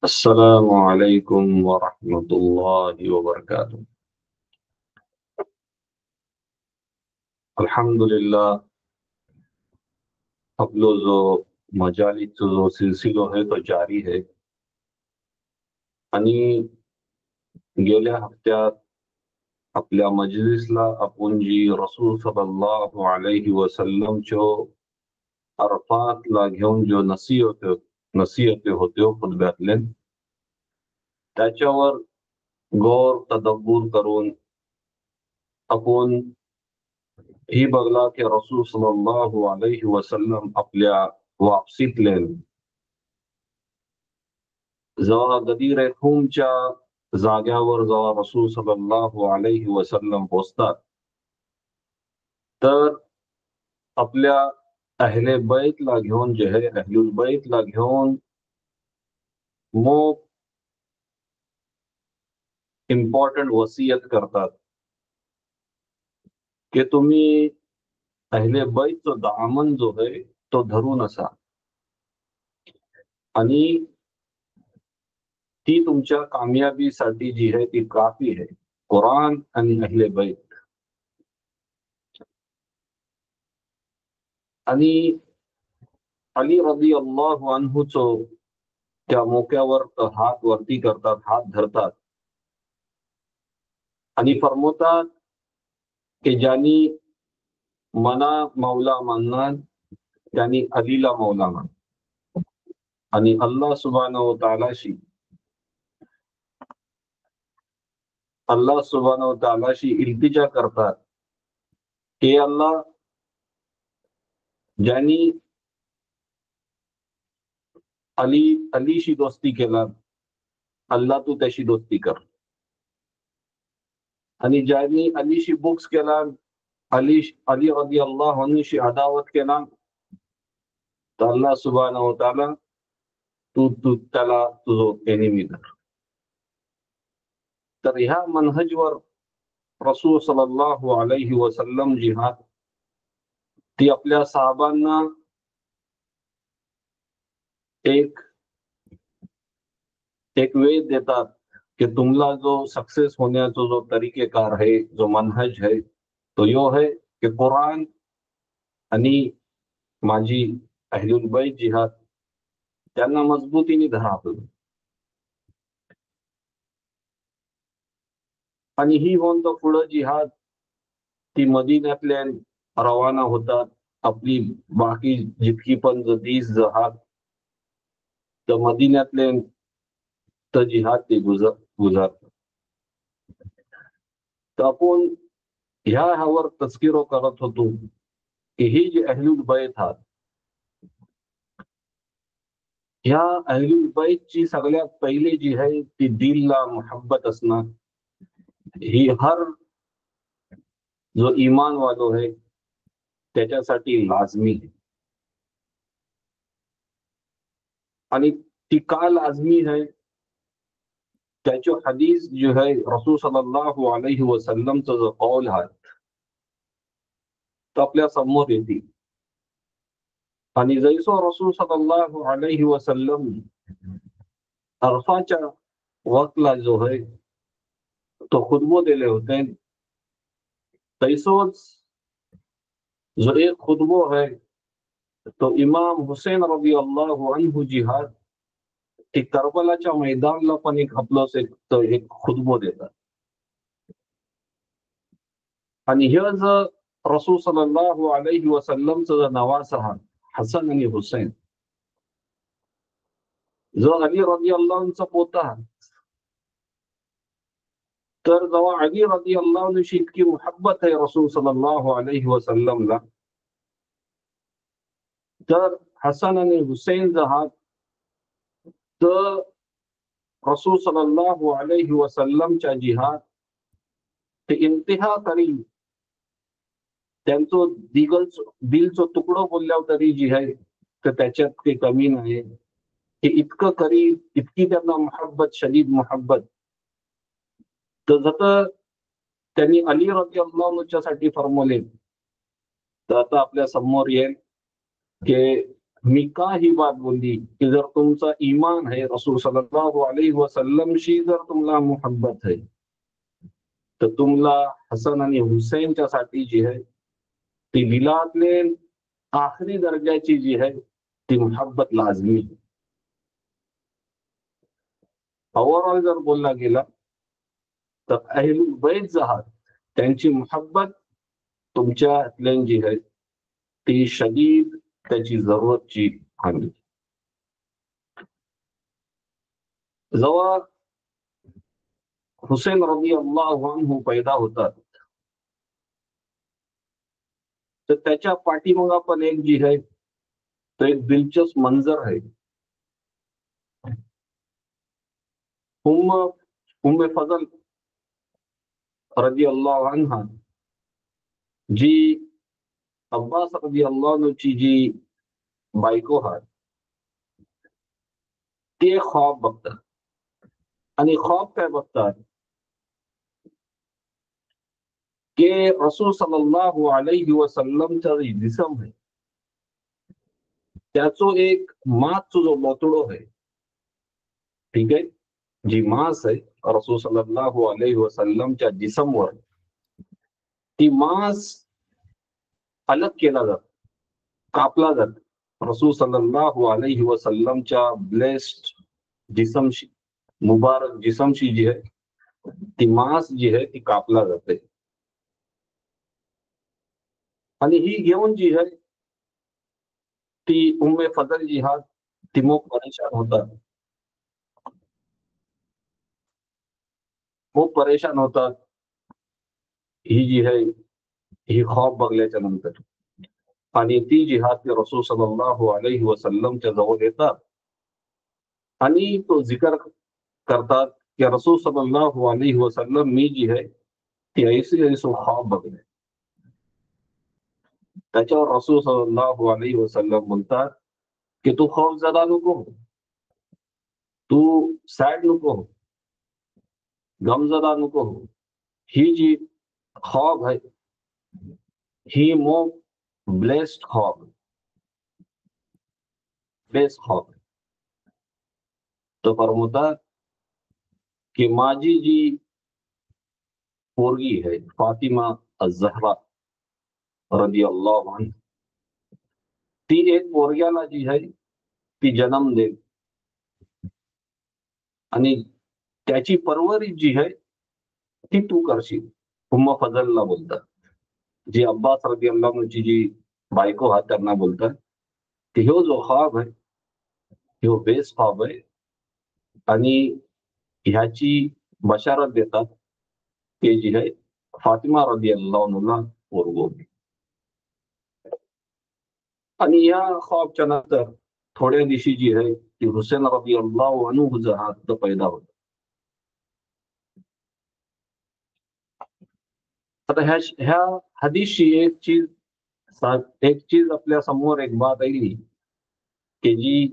अस्सलामु अलैकुम व रहमतुल्लाहि व बरकातुहू। अल्हम्दुलिल्लाह, आपलो जो मजालीचो जो सिलसिलो आहे तो जारी आहे आणि गेल्या हप्त्यात आपल्या मजलिसला आपण जी रसूल सल्लल्लाहु अलैहि वसल्लमच्यो अरफातला घेऊन जो नसीहती होत्यो खुतब्यातले त्याच्यावर गौर तदब्बुर करून आपण ही बघला की रसूल सल्लल्लाहु अलैहि वसल्लम आपल्या वापसीतले जेव्हा गदीर खूमच्या जाग्यावर जेव्हा रसूल सल्लल्लाहु अलैहि वसल्लम पोचतात तर आपल्या अहले बैतला घेऊन जे आहे अहलुल बैतला घेऊन मग इम्पॉर्टंट वसियत करतात की तुम्ही अहले बैतचो दामन जो आहे तो धरून असा आणि ती तुमच्या कामयाबीसाठी जी आहे ती काफी आहे, कुरान आणि अहले बैत. आणि अली रदियल्लाहु अन्हुचो त्या मोक्यावर हात वरती करतात, हात धरतात आणि फरमवतात की ज्यांनी मना मौला मानणार त्यांनी अलीला मौला मान आणि अल्लाह सुब्हानहू व तालाशी इल्तिजा करतात की अल्लाह ज्यांनी अलीशी दोस्ती केला अल्लाह तू त्याशी दोस्ती कर आणि ज्यांनी अलीशी बुक्स केला अली रदियल्लाहु अन्हुशी अदावत केला तर अल्लाह सुब्हानहू ताला तू त्याला तुझो एनिमी धर. तर ह्या मनहजवर रसूल सल्लल्लाहु अलैहि वसल्लम जिहाद ती आपल्या साहाबांना एक वेळ देतात की तुम्हाला जो सक्सेस होण्याचा जो तरीकेकार आहे, जो मनहज आहे तो यो है की कुरान आणि माझी अहलुल बैत जिहाद त्यांना मजबूतीने धरा आपण. आणि ही होऊन तो पुढं जिहाद ती मदीन्यातल्या रवाना होतात. आपली बाकी जितकी पण दीस जहाद तर मदीन्यातले तर जिहाद ते गुजारतात. तर आपण ह्यावर तस्किरो करत होतो की ही जी अहलुल बैत आहात ह्या अहलुल बैतची सगळ्यात पहिली जी आहे ती दिलला मोहब्बत असणार. ही हर जो ईमान वालो आहे त्याच्यासाठी लाजमी आहे. आणि ती का लाजमी आहे त्याची हदीस जो है रसूल सल्लल्लाहु अलैहि वसल्लमचा जो कौल आहे तो आपल्या समोर येते. आणि जैसो रसूल सल्लल्लाहु अलैहि वसल्लम अरफाच्या वक्तला जो है तो खुतबो दिले होते तैसोच जो एक खुतबो है तो इमाम हुसैन रदियल्लाहु अन्हु जिहाद ती करबलाच्या मैदानला पण एक एक खुतबो देतात. आणि हे जर रसूल सल्लल्लाहु अलैहि वसल्लमचं जर नवासा हा हसन आणि हुसैन जो अली रदियल्लाहुचा पोता तर जेव्हा अली रदियल्लाहुची इतकी मोहब्बत आहे रसूल सल्लल्लाहु अलैहि वसल्लमला तर हसन आणि हुसैन जर तर रसूल सल्लल्लाहु अलैहि वसल्लमच्या जिहाद ते इंतिहा करी त्यांचं दिलचो तुकडो बोलल्यावर तरी जी आहे तर त्याच्यात काही कमी नाही की इतकं करी इतकी त्यांना मोहब्बत शदीद मोहब्बत. तर जसं त्यांनी अली रदियल्लाहुच्या साठी फरमवले तर आता आपल्या समोर येईल की मी का ही बात बोलली की जर तुमचा ईमान है, रसूल सल्लल्लाहु अलैहि वसल्लमशी जर तुम्हाला मोहब्बत है, तर तुम्हाला हसन आणि हुसैनच्या साठी जी आहे ती दिलातले आखरी दर्जाची जी आहे ती मोहब्बत लाजमी. ओव्हरऑल जर बोलला गेला तर अहलुल बैत जे आहात त्यांची मोहब्बत तुमच्यातल्या जी आहे ती शदीद त्याची जरूरतची आहे. जेव्हा हुसेन रदियल्लाहु अन्हु पैदा होतात तर त्याच्या पाठीमागे पण एक जी आहे तो एक दिलचस्प मंजर आहे. उम्मे फजल रदियल्लाहु अन्हा जी अब्बास रदियल्लाहु अन्हूची जी बायको आहे ते ख्वाब बघतात आणि ख्वाब काय बघतात की रसूल सल्लल्लाहु अलैहि वसल्लमचा जे जिसम आहे त्याचो एक मासचो जो बोतडो आहे, ठीक आहे, जी मास आहे रसूल सल्लल्लाहु अलैहि वसल्लमच्या जिसमवर ती मास अलग केला जात, कापला जात. रसूल सल्लल्लाहु अलैहि वसल्लमच्या ब्लेस्ड जिसमशी, मुबारक जिसमशी जी आहे ती मास जी आहे ती कापला जाते. आणि ही घेऊन जी आहे ती उम्मे फजल जी हा ती खूप परेशान होतात, खूप परेशान होतात. ही जी आहे ही ख्वाब बघल्याच्या नंतर आणि ती जी हा ती रसूल सल्लल्लाहु अलैहि वसल्लमच्या जवळ येतात आणि तो जिकर करतात की रसूल सल्लल्लाहु अलैहि वसल्लम मी जी आहे ती ऐसी ऐसो ख्वाब बघले. त्याच्यावर रसूल सल्लल्लाहु अलैहि वसल्लम बोलतात की तू खौफजदा नको हो, तू सॅड नको हो, गमजदा नको हो. ही जी ख्वाब आहे ही मोक ब्लेस्ड ख्वाब, बेस्ट ख्वाब. तो फरमवतात की माझी जी पोरगी है फातिमा अज-झहरा रदियल्लाहु अन्हा ती एक पोरग्याला जी आहे ती जन्म देईल आणि त्याची परवरिश जी आहे ती तू करशील. उम्म फजलला बोलतात, जी अब्बास रदियल्लाहु अन्हूची जी बायको हा त्यांना बोलतात की ह्यो जो ख्वाब आहे ह्यो बेस ख्वाब आहे आणि ह्याची बशारत देतात ते जी आहे फातिमा रदियल्लाहु अन्हुला पोरगं होईल. आणि या ख्वाबच्या नंतर थोड्या दिवशी जी आहे ती हुसेन रदियल्लाहु अन्हु जो हा तो पैदा होतो. आता ह्या हदीसची एक चीज आपल्या समोर एक बात आली की जी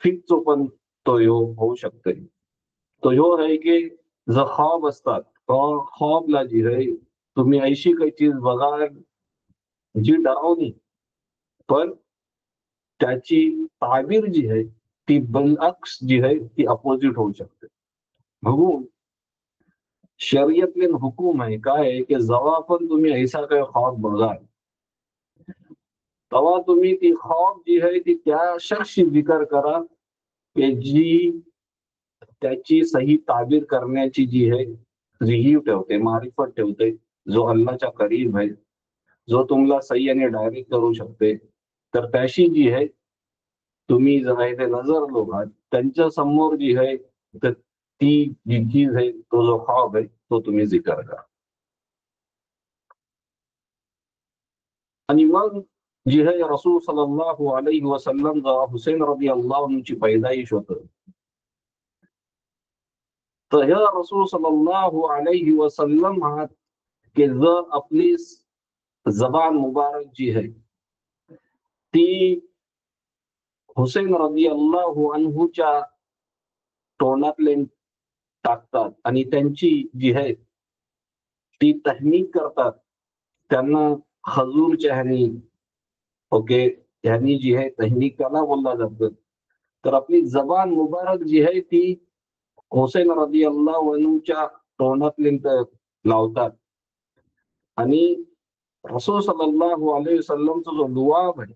फिक्सो पण तो ह्यो होऊ शकते. तो ह्यो आहे की जो ख्वाब असतात ख्वाबला जी आहे तुम्ही अशी काही चीज बघा जी डरावनी पण त्याची ताबीर जी आहे ती बलअक्स जी आहे ती अपोजिट होऊ शकते. म्हणून शर्यतले हुकूम आहे काय आहे की जेव्हा पण तुम्ही ऐसा काही ख्वाब बघाल तेव्हा तुम्ही ती ख्वाब जी आहे ती त्या शख्सशी जिकर करा की जी त्याची सही ताबीर करण्याची जी आहे रिहीव ठेवते, मारिफत ठेवते, जो अल्लाहच्या करीब आहे, जो तुम्हाला सही आणि डायरेक्ट करू शकते. तर त्याशी जी आहे तुम्ही जर आहे ते नजर लोकात त्यांच्या समोर जी आहे तर ती जी चीज आहे तो जो ख्वाब आहे तो तुम्ही जिकर करा. आणि मग जी आहे रसूल सल्लल्लाहु अलैहि वसल्लम जेव्हा हुसेन रदियल्लाहु अन्हूची पैदाइश होतं तर ह्या रसूल सल्लल्लाहु अलैहि वसल्लम हा की जर आपली जबान मुबारक जी है ती हुसेन रदियल्लाहु अन्हूच्या तोंडातले टाकतात आणि त्यांची जी आहे ती तहनीक करतात, त्यांना हजूरच्या ह्यानी ओके ह्यांनी जी आहे तहनीक त्याला बोलला जातं. तर आपली जबान मुबारक जी आहे ती हुसेन रदियल्लाहु अन्हुच्या तोंडातली लावतात आणि रसूल सल्लल्लाहु अलैहि वसल्लमचा जो लुआब आहे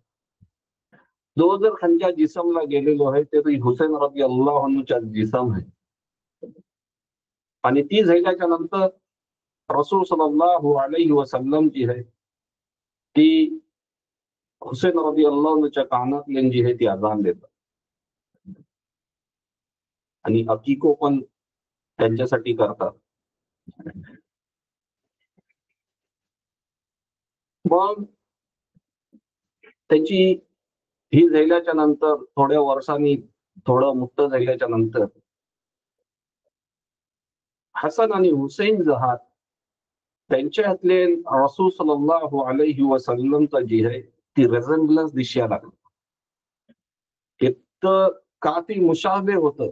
जो जर खानच्या जिसमला गेलेलो आहे ते हुसेन रदियल्लाहु अन्हुच्या जिसम आहे. आणि ती झाल्याच्या नंतर रसूल सल्लल्लाहु अलैहि वसल्लम जी आहे ती हुसेन रदियल्लाहु अन्हुच्या कानातली जी आहे ती अजान देतात आणि अकीको पण त्यांच्यासाठी करतात. मग त्याची ही झाल्याच्या नंतर थोड्या वर्षांनी थोडं मुक्त झाल्याच्या नंतर हसन आणि हुसेन जहात त्यांच्यातले रसूल सल्लल्लाहु अलैहि वसल्लमचा जी आहे ती रेझेंब्लन्स दिसायला लागली. इतकं काफी मुशाबे होतं.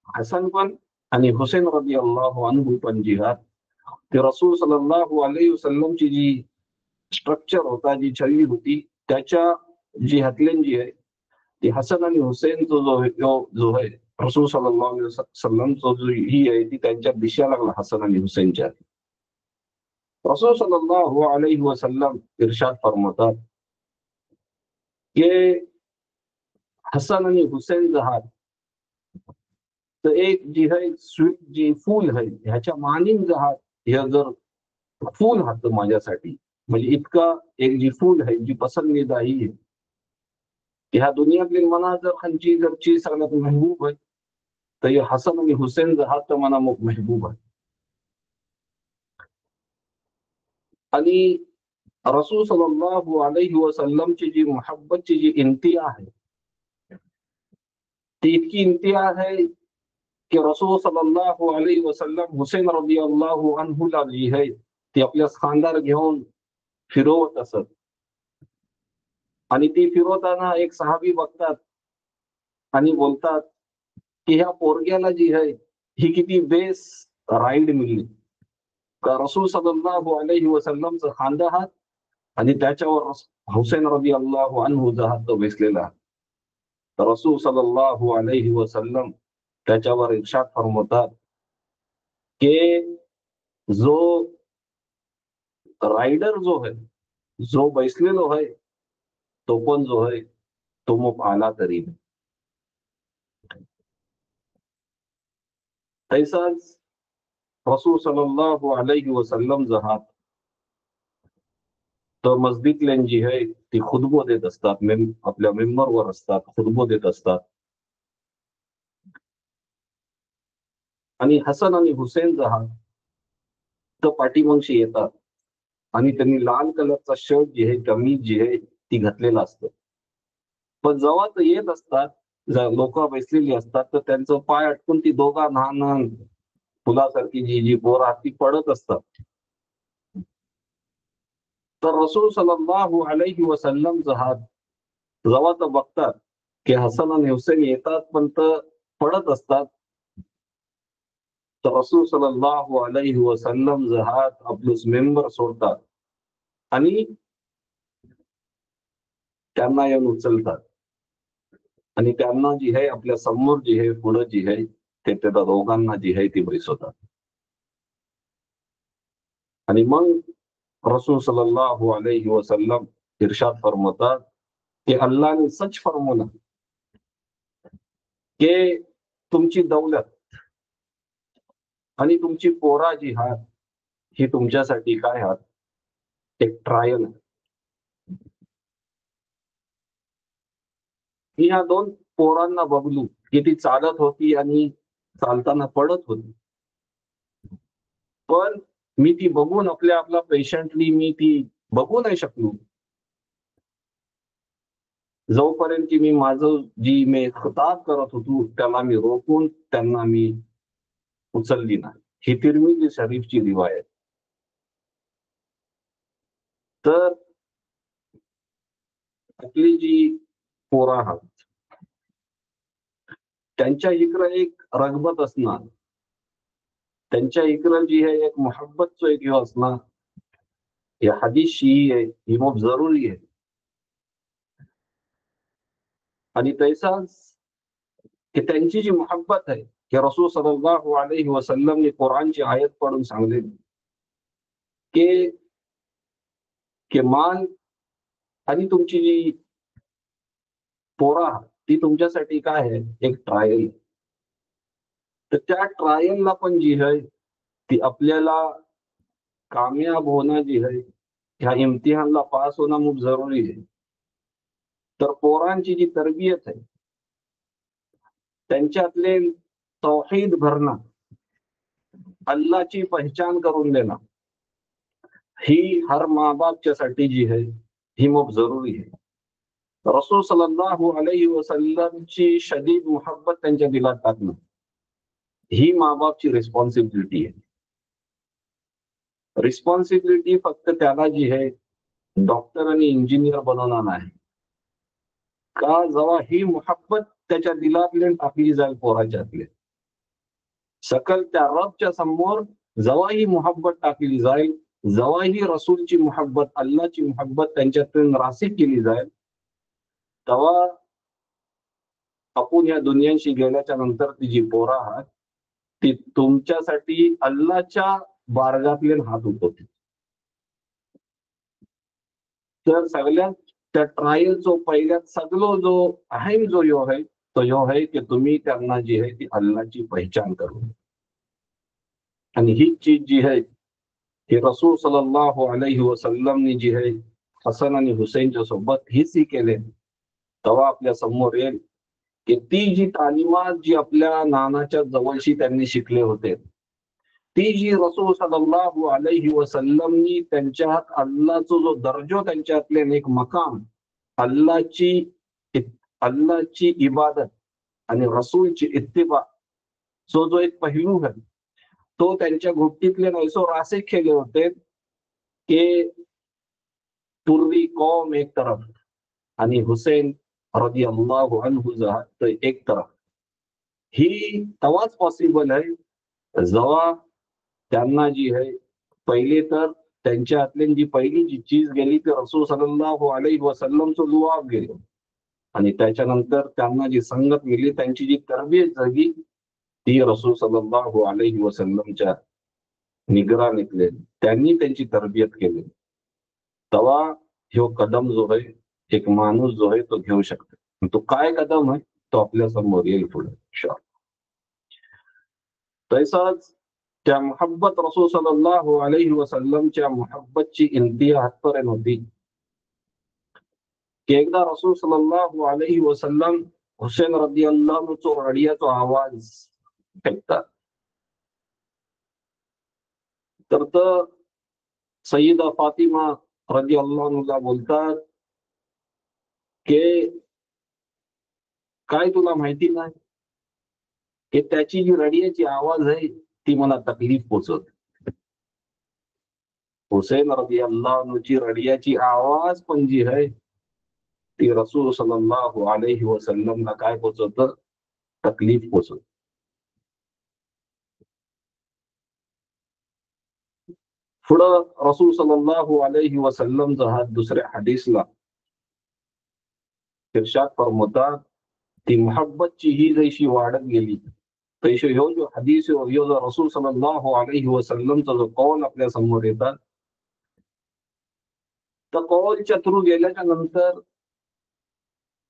हसन पण आणि हुसेन रदियल्लाहु अन्हु पण जिहाद ते रसूल सल्लल्लाहु अलैहि वसल्लमची जी स्ट्रक्चर होता, जी छवी होती, त्याच्या जिहातले जी आहे ती हसन आणि हुसेनचा जो आहे रसूल सल्लल्लाहु अलैहि वसल्लमचा जो ही आहे ती त्यांच्या दिशा लागला हसन आणि हुसेनच्या. रसूल सल्लल्लाहु अलैहि वसल्लम इरशाद फरमातात की हसन आणि हुसेन जहात तर एक जी आहे स्वीट जी फूल आहे ह्याच्या मानिन जहात हे जर फूल हात माझ्यासाठी म्हणजे इतका एक जी फूल आहे जी पसंदीदा ही आहे ह्या दुनियातली मना जर खंची जर चीज सगळ्यात महबूब आहे तर हे हसन आणि हुसेन जहात तर मना महबूब आहे. आणि रसूल सल्लल्लाहु अलैहि वसल्लमची जी मोहब्बतची जी इंतिहा आहे ती इतकी इंतिहा आहे की रसूल सल्लल्लाहु अलैहि वसल्लम हुसेन रदियल्लाहु अन्हुला जी आहे ती आपल्या खांद्यावर घेऊन फिरवत असत आणि ती फिरवताना एक सहाबी बघतात आणि बोलतात की ह्या पोरग्याला जी आहे ही किती बेस राईड मिळली का रसूल सल्लल्लाहु अलैहि वसल्लमचा खांदा हात आणि त्याच्यावर हुसेन रदियल्लाहु अन्हु हात बसलेला. तर रसूल सल्लल्लाहु अलैहि वसल्लम त्याच्यावर इरशाद फरमावतात की जो रायडर जो है जो बैसलेलो आहे तो पण जो आहे तो मग आला तरी तैसाच रसूल सल्लल्लाहु अलैहि वसल्लम जहात तर मस्जिदला जी आहे ती खुतबो देत असतात, आपल्या मेंबरवर असतात, खुतबो देत असतात. आणि हसन आणि हुसेन जहात तर पाठीमागशी येतात आणि त्यांनी लाल कलरचा शर्ट जी आहे कमीज जी आहे ती घातलेला असतं. पण जेव्हा ते येत असतात लोक बसलेली असतात तर त्यांचं पाय अटकून ती दोघा लहान फुलासारखी जी जी पोरं ती पडत असतात. तर रसूल सल्लल्लाहु अलैहि वसल्लम जहात जेव्हा तर बघतात की हसन आणि हुसेन येतात पण तर पडत असतात तर रसूल सल्लल्लाहु अलैहि वसल्लम जहात आपले मेंबर सोडतात आणि त्यांना येऊन उचलतात आणि त्यांना जी आहे आपल्या समोर जी आहे पुढे जी आहे ते त्या दोघांना जी आहे ती बैसवतात. आणि मग रसूल सल्लल्लाहु अलैहि वसल्लम इरशाद फरमातात की अल्लाहने सच फरमावलं की तुमची दौलत आणि तुमची पोरा जी हात ही तुमच्यासाठी काय हात एक ट्रायल आहे. मी ह्या दोन पोरांना बघलो की ती चालत होती आणि चालताना पडत होती पण मी ती बघून आपला पेशंटली मी ती बघू नाही शकलो जोपर्यंत की मी माझं जी मी खताब करत होतो त्याला मी रोखून त्यांना मी उचलली नाही. ही तिरमिजी शरीफची रिवायत. तर आपली जी पोरा आहात त्यांच्या इकडं एक रगबत असणार, त्यांच्या इकडं जी आहे एक मोहब्बतचं एक हे असणार. हे हदीस ही आहे ही खूप जरुरी आहे आणि तैसाच की त्यांची जी मोहब्बत आहे की रसूल सल्लल्लाहु अलैहि वसल्लम ने कुरानची आयत पढून सांगले की की मान आणि तुमची जी पोरा ती तुमच्यासाठी काय आहे, एक ट्रायल. तर त्या ट्रायलला पण जी आहे ती आपल्याला कामयाब होणं जी आहे, ह्या इम्तिहानला पास होणं खूप जरुरी आहे. तर पोरांची जी तरबियत आहे त्यांच्यातले तौहीद भरणं, अल्लाची पहचान करून देणं, ही हर माँ बापच्या साठी जी आहे ही खूप जरुरी आहे. रसूल सल्लल्लाहु अलैहि वसल्लमची शदीद मोहब्बत त्यांच्या दिलात टाकणं ही माँ बापची रिस्पॉन्सिबिलिटी आहे. रिस्पॉन्सिबिलिटी फक्त त्याला जी आहे डॉक्टर आणि इंजिनियर बनवणार नाही का, जेव्हा ही मोहब्बत त्याच्या दिलातले टाकली जाईल पोराच्यातले, सकल त्या रबच्या समोर जेव्हा ही मोहब्बत टाकली जाईल, जेव्हा ही रसूलची मोहब्बत, अल्लाची मोहब्बत त्यांच्यातून रासिक केली जाईल, तेव्हा आपण या दुनियाशी गेल्याच्या नंतर ती जी पोरं आहात ती तुमच्यासाठी अल्लाच्या बारगातले हात उठवतील. तर सगळ्यात त्या ट्रायलचो पहिल्यात सगळो जो अहम जो यो आहे तो यो आहे की तुम्ही त्यांना जी आहे ती अल्लाची पहचान करू. आणि ही चीज जी आहे की रसूल सल्लल्लाहु अलैहि वसल्लमनी जी आहे हसन आणि हुसैनच्या सोबत हीच केले, तेव्हा आपल्या समोर येईल की ती जी तालिमात जी आपल्या नानाच्या जवळशी त्यांनी शिकले होते, ती जी रसूल सल्लल्लाहु अलैहि वसल्लमनी त्यांच्यात अल्लाचा जो दर्जो त्यांच्यातले एक मकाम, अल्लाची अल्लाची इबादत आणि रसूलची इत्तिबा जो एक पहलू है तो त्यांच्या घुट्टीतले नैसो रासे केले होते की पूर्वी कौम एक तरफ आणि हुसेन रदियल्लाहु अन्हु तो एक तरफ. ही तवाच पॉसिबल आहे जेव्हा त्यांना जी आहे पहिले तर त्यांच्यातली जी पहिली जी चीज गेली ती रसूल सल्लल्लाहु अलैहि वसल्लमचं लुआब गेलं, आणि त्याच्यानंतर त्यांना जी संगत मिळली, त्यांची जी तरबियत झाली ती रसूल सल्लल्लाहु अलैहि वसल्लमच्या निगराणीतले त्यांनी त्यांची तरबियत केली. तेव्हा ह्यो कदम जो आहे एक माणूस जो आहे तो घेऊ शकतो. तो काय कदम आहे तो आपल्या समोर येईल पुढे. तैसाच त्या मोहब्बत रसूल सल्लल्लाहु अलैहि वसल्लमच्या मोहब्बतची इंतिहा हातपर्यंत होती की एकदा रसूल सल्लल्लाहु अलैहि वसल्लम हुसेन रदियल्लाहु रडियाचा आवाज ऐकतात. तर सय्यदा फातिमा रदियल्लाहुला बोलतात की काय तुला माहिती नाही की त्याची जी रडियाची आवाज आहे ती मला तकलीफ पोचवते. हुसेन रदियल्लाहुची रडियाची आवाज पण जी आहे ती रसूल सल्लल्लाहु अलैहि वसल्लमला काय पोचवतं, तकलीफ पोचवत. पुढं रसूल सल्लल्लाहु अलैहि वसल्लम हात दुसऱ्या हदीसला इरशाद फरमावतात ती मोहब्बतची ही जैशी वाढत गेली तैसे ह्यो जो हदीस ह्यो जो रसूल सल्लल्लाहु अलैहि वसल्लमचा जो कौल आपल्या समोर येतात, तर कौलच्या थ्रू गेल्याच्या नंतर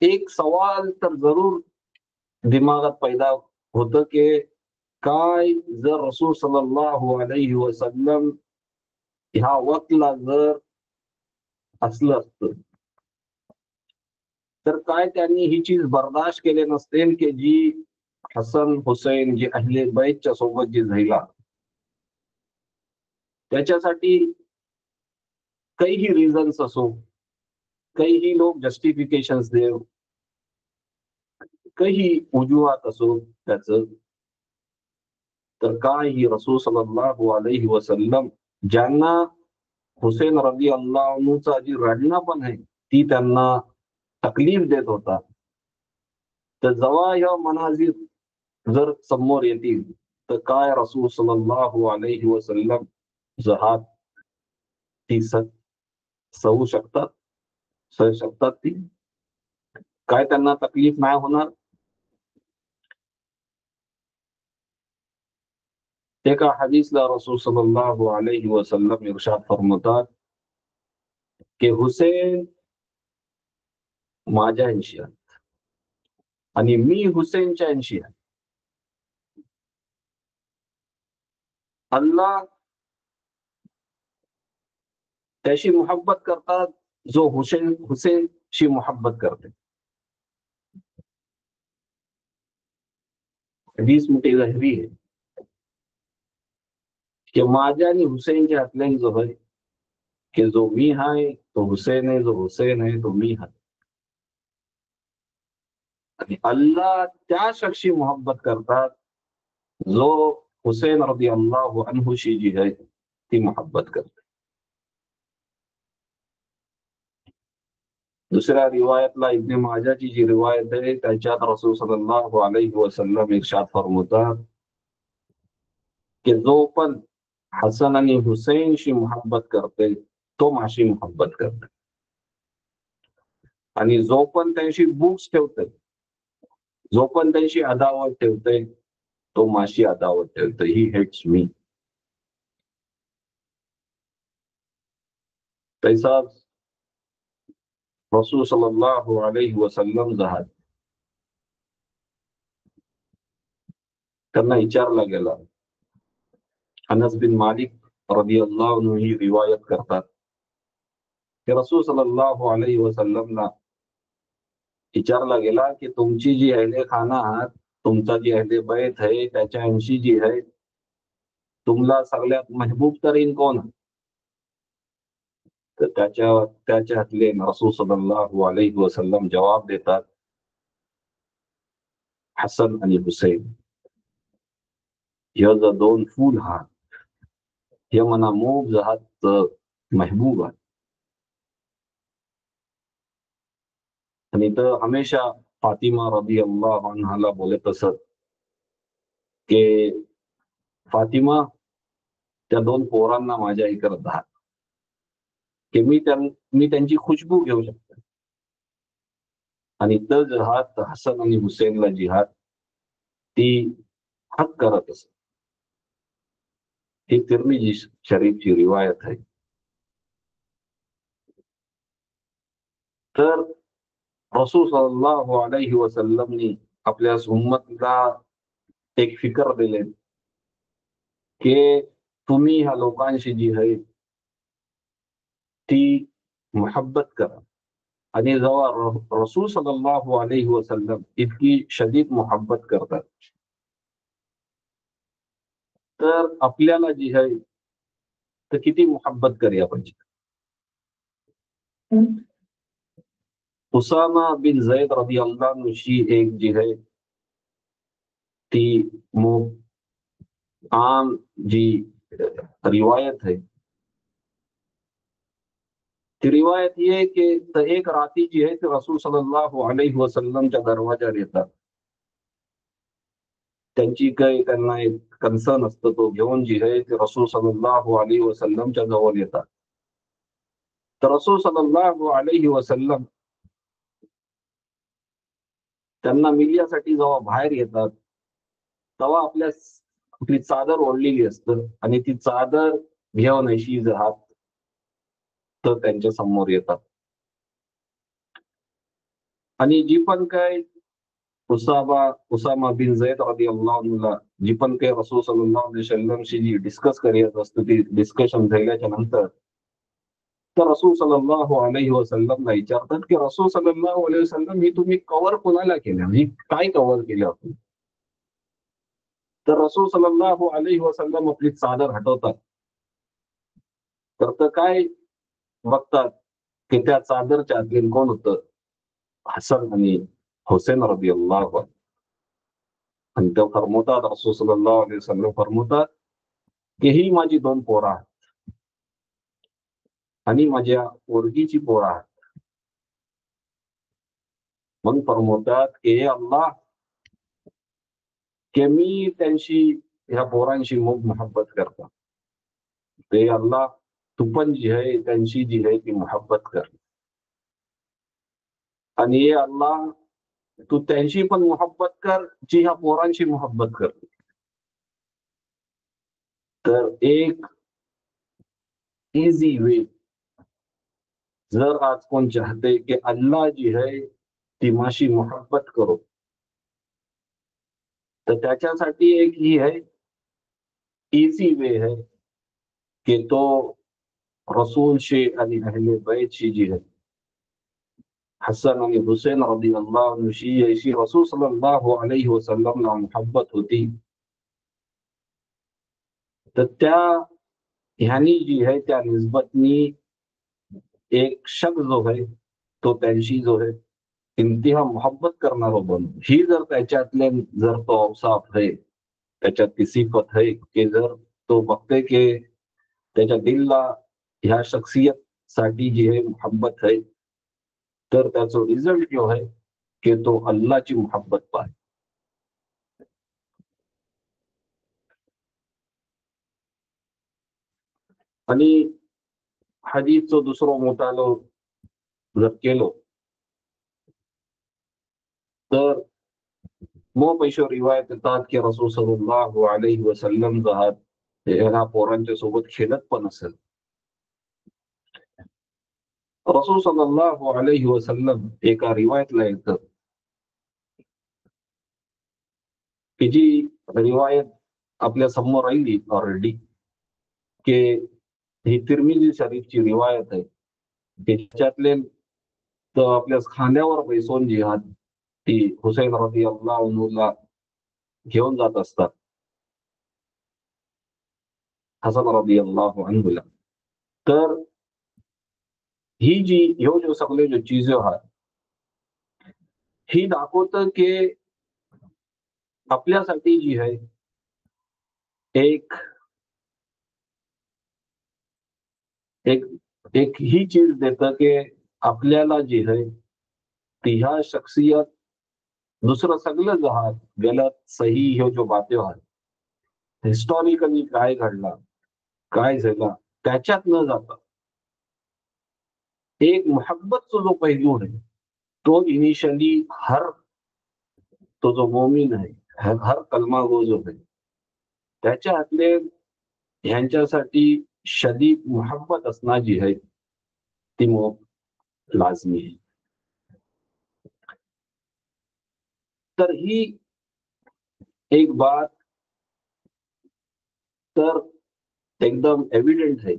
एक सवाल तर जरूर दिमागात पैदा होतं की काय जर रसूल सल्लल्लाहु अलैहि वसल्लम ह्या वक्तला जर असलं असतं तर काय त्यांनी ही चीज बर्दाश्त केले नसते की जी हसन हुसैन जी अहले बैतच्या सोबत जी झाला, त्याच्यासाठी काहीही रिझन्स असो, काहीही लोक जस्टिफिकेशन्स देव, काही उजुहात असो त्याचं, तर काय ही रसूल सल्लल्लाहु अलैहि वसल्लम ज्यांना हुसेन रदियल्लाहुचा जी रडणं पण आहे ती त्यांना तकलीफ देत होता, तर जेव्हा या मनाजीर जर समोर येतील तर काय रसूल सल्लल्लाहु अलैहि वसल्लम जहात ती सहू शकतात ती. काय त्यांना तकलीफ नाही होणार? एका हदीसला रसूल सल्लल्लाहु अलैहि वसल्लम इरशाद फरमातात की हुसेन माझ्या अंशी आहे आणि मी हुसेनच्या अंशी आहे. अल्लाह त्याशी मोहब्बत करतात जो हुसेनशी मोहब्बत करते. हदीस मोठी गहरी आहे की माझ्या आणि हुसेनच्या हातल्यान जो आहे की जो मी आहे तो हुसेन आहे, जो हुसेन आहे तो मी आहे. आणि अल्लाह त्या शख्सी मोहब्बत करतात जो हुसेन रदी अल्लाह अन्हुशी जी है ती मोहब्बत करते. दुसऱ्या रिवायतला इब्न माजाची जी रिवायत आहे त्याच्यात रसूल सल्लल्लाहु अलैहि वसल्लम इरशाद फरमातात की जो पण हसन आणि हुसेनशी मोहब्बत करते तो माझी मोहब्बत करते आणि जो पण त्यांशी बुक्स ठेवते, जो पण त्यांशी अदावत ठेवते तो माझी अदावत ठेवते. ही हेट्स मी. तैसाच रसूल सल्लल्लाहु अलैहि वसल्लम जहात त्यांना विचारला गेला. अनस बिन मालिक रदियल्लाहु अन्हु ही रिवायत करतात की रसूल सल्लल्लाहु अलैहि वसल्लमला विचारला गेला की तुमची जी अहले खाना आहात, तुमचा जी अहले बैत आहे त्याच्याऐंशी जी आहे तुम्हाला सगळ्यात महबूब तरीन कोण? तर त्याच्या हातले रसूल सल्लल्लाहु अलैहि वसल्लम जवाब देतात हसन आणि हुसेन. हे जर दोन फूल आहात हे मना मोग जहात महबूब आहे. आणि तर हमेशा फातिमा रदी अल्लाह अन्हाला बोलत असत की फातिमा त्या दोन पोरांना माझ्या करत आहात की मी त्यांची खुशबू घेऊ शकतो. आणि तर जहात हसन आणि हुसेनला जिहाद ती हक करत असत. ही तिरमिजी शरीफची रिवायत आहे. तर रसूल सल्लल्लाहु अलैहि वसल्लमनी आपल्या उम्मतला एक फिकर दिले की तुम्ही ह्या लोकांशी जी आहे ती मोहब्बत करा. आणि जेव्हा रसूल सल्लल्लाहु अलैहि वसल्लम इतकी शदीद मोहब्बत करतात तर आपल्याला जी आहे तर किती मोहब्बत करूया पाहिजे. उसामा बिन जैद रदी अल्लाह शी एक जी है ती आम जी रिवायत है ती रिवायत ये की तर एक राती जी आहे ती रसूल सल्लल्लाहु अलैहि वसल्लमच्या दरवाजावर येतात. त्यांची काही त्यांना एक कन्सर्न असतं तो घेऊन जी आहे ते रसूल सल्लल्लाहु अलैहि वसल्लमच्या जवळ येतात. तर रसूल सल्लल्लाहु अलैहि वसल्लम त्यांना मिलण्यासाठी जेव्हा बाहेर येतात तेव्हा आपली चादर ओढलेली असतं आणि ती चादर घेऊन अशी जहात तर त्यांच्या समोर येतात. आणि जी पण काय उसामा बिन झैद रदियल्लाहु अन्हुला जी पण काही रसूल सल्लल्लाहु अलैहि वसल्लमशी जी डिस्कस करीत असतो ती डिस्कशन झाल्याच्या नंतर तर रसूल सल्लल्लाहु अलैहि वसल्लमला विचारतात की रसूल सल्लल्लाहु अलैहि वसल्लम ही तुम्ही कव्हर कोणाला केल्या, ही काय कव्हर केल्या होती? तर रसूल सल्लल्लाहु अलैहि वसल्लम आपली चादर हटवतात. तर काय बघतात की त्या चादरच्या आतले कोण होतं? हसन आणि हुसेन रदियल्लाहु अन्हु. आणि ते फरमवतात रसूल सल्लल्लाहु अलैहि वसल्लम फरमवतात की ही माझी दोन पोरं आहेत आणि माझ्या पोरगीची पोरं आहेत. मग फरमवतात की अल्लाह की मी त्यांशी ह्या पोरांशी खूप मोहब्बत करतो. ते अल्लाह तू पण जी आहे त्यांची जी आहे ती मोहब्बत कर. आणि हे अल्लाह तू त्यांची पण मोहब्बत कर जी ह्या पोरांची मोहब्बत करते. तर एक इजी वे, जर आज कोण चाहते कि अल्लाह जी है ती माशी मोहब्बत करो, तर त्याच्यासाठी एक ही है इजी वे है कि तो रसूल शे आणि अहले बैत शी जी है, हसन आणि हुसैन रदियल्लाहु अन्हु शी ऐशी रसूल सल्लल्लाहु अलैहि वसल्लम ना मोहब्बत होती, तर त्या ह्यानी जी है त्या निस्बतनी एक शख्स जो है तो त्यांची जो है इंतिहा मोहब्बत करणारा बनतो. ही जर त्याच्यातले जर तो अवसाफ है, त्याच्यात ती सिफत है की जर तो बघते की त्याच्या दिलला ह्या शख्सियत साठी जी है मोहब्बत है, तर त्याचा रिझल्ट जो है की तो अल्लाची मोहब्बत पाहे. आणि हदीसचो दुसरो मुतालो जर केलो तर मो पैशो रिवायत येतात की रसूल सल्लल्लाहु अलैहि वसल्लम जहात ह्या पोरांच्या सोबत खेळत पण असेल. रसूल सल्लल्लाहु अलैहि वसल्लम एका रिवायतला येतं की जी रिवायत आपल्या समोर राहिली ऑलरेडी, की ही तिरमिजी शरीफची रिवायत आहे की त्याच्यातले तर आपल्या खांद्यावर बैसून जिहाद ती हुसैन रदियल्लाहु अन्हुला घेऊन जात असतात, हसन रदियल्लाहु अन्हुला. तर ही जी ह्यो जो सगळे जो चीज आहात ही दाखवतं की आपल्यासाठी जी आहे एक एक एक ही चीज देतं की आपल्याला जी आहे ती ह्या शख्सियत दुसरं सगळं जो आहात गलत सही ह्यो जो बातें आहात हिस्टॉरिकली काय घडला काय झाला त्याच्यात न जाता एक मोहब्बतचा जो पैलू आहे तो इनिशियली हर तो जो मोमीन आहे हर कलमागो जो आहे त्याच्या हातले ह्यांच्यासाठी शदीद मोहब्बत असणं जी आहे ती लाजमी आहे. तर ही एक बात तर एकदम एव्हिडेंट आहे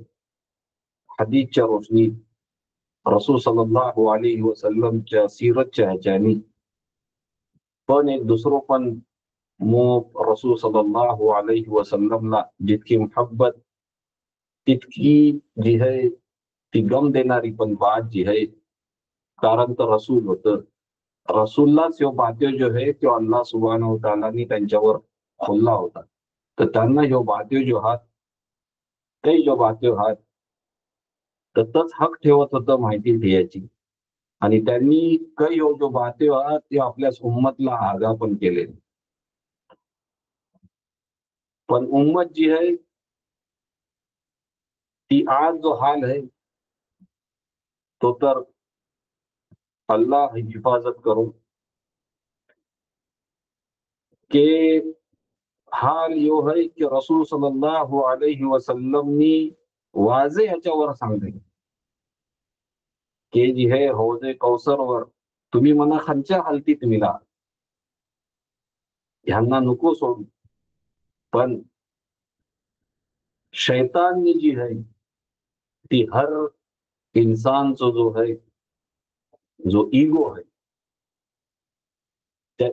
हदीसच्या रोशनीत, रसूल सल्लल्लाहु अलैहि वसल्लमच्या सीरतच्या ह्याच्यानी. पण एक दुसरं पण रसूल सल्लल्लाहु अलैहि वसल्लमला जितकी मोहब्बत तितकी जी आहे ती गम देणारी पण बात जी आहे, कारण तर रसूल होतं, रसूललाच ह्यो बात्यो जो आहे तो अल्लाह सुब्हानहू व तआलानी त्यांच्यावर खोलला होता. तर त्यांना ह्यो बात्यो जो आहात ते जो बात्यो आहात तर तच हक ठेवत होतं माहिती द्यायची. आणि त्यांनी काही ह्यो जो बात्यो आहात ते आपल्या उम्मतला आगा पण केले. पण उम्मत जी आहे ती आज जो हाल है तो तर अल्लाह हिफाजत करो के हाल यो है की रसूल सल्लल्लाहु अलैहि वसल्लमनी वाजे ह्याच्यावर सांगते की जी है हौजे कौसरवर तुम्ही मना खालच्या हालतीत मिला, ह्यांना नको सोडू. पण शैताननी जी है ती हर इंसानचा जो है जो इगो है त्या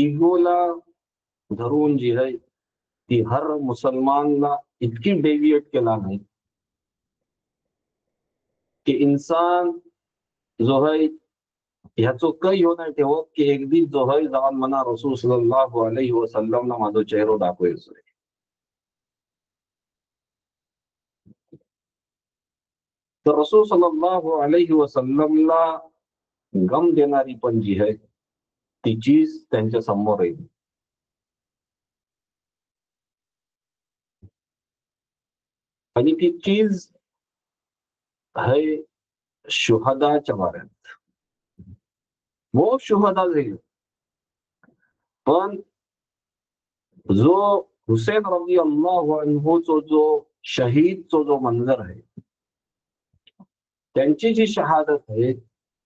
इगोला धरून जी है ती हर मुसलमानला इतकी डेविएट केला नाही की इंसान जो है ह्याचो काही हो नाही ठेवत की एक दिस जो है जाऊन म्हणा रसूल सल्लल्लाहु अलैहि वसल्लमला माझा चेहरा दाखवायचोय. तर रसूल सल्लल्लाहु अलैहि वसल्लमला गम देणारी पण जी है ती चीज त्यांच्या समोर येईल. आणि ती चीज है शुहदाच्या बाऱ्यात. वो शुहदा झाले. पण जो हुसेन रदियल्लाहु अन्हूचा जो शहीदचा जो मंजर आहे, त्यांची जी शहादत आहे,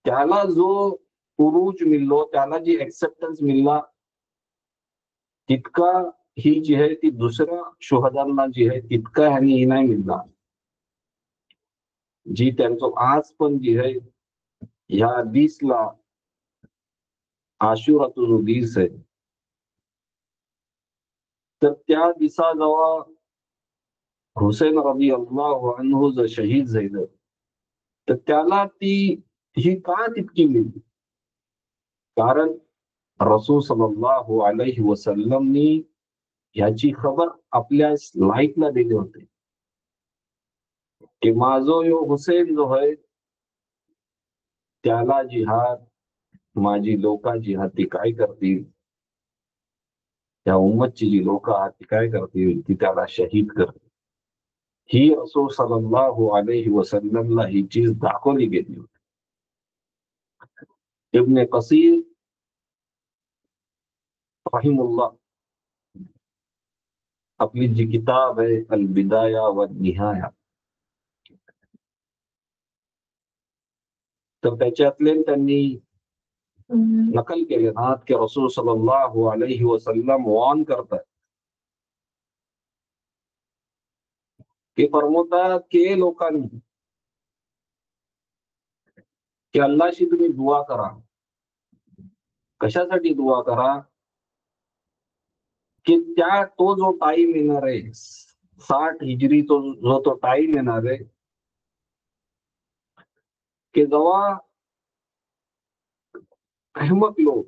त्याला जो उरूज मिळलो, त्याला जी एक्सेप्टन्स मिळला, तितका ही जी आहे ती दुसऱ्या शुहदांना जी आहे तितका ह्यांनी नाही मिळला. जी त्यांचं आज पण जी आहे ह्या 20ला आशुराचा जो दिवस आहे, तर त्या दिवसाजवळ हुसेन रदियल्लाहु अन्हू जर शहीद झालं, तर त्याला ती ही का तितकी मिळली? कारण रसूल सल्लल्लाहु अलैहि वसल्लमनी ह्याची खबर आपल्या लाईफला दिली होती की माझो यो हुसेन जो आहे त्याला जिहाद, माझी लोक जिहाद ती काय करतील, त्या उम्मतची जी लोक आहेत ती काय करतील, ती त्याला शहीद करतील. ही रसूल सल्लल्लाहु अलैहि वसल्लमला ही चीज दाखवली गेली होती. इब्न कसीर रहिमुल्लाह आपली जी किताब आहे अल बिदाया व निहाया, तर त्याच्यातले त्यांनी नकल केले ना की रसूल सल्लल्लाहु अलैहि वसल्लम वॉर्न करतात की फरमवतात की लोकांनी की अल्लाहशी तुम्ही दुआ करा. कशासाठी दुआ करा? की त्या तो जो टाइम येणार आहे 60 हिजरी जो तो टाइम येणार आहे की जेव्हा अहमक लोक,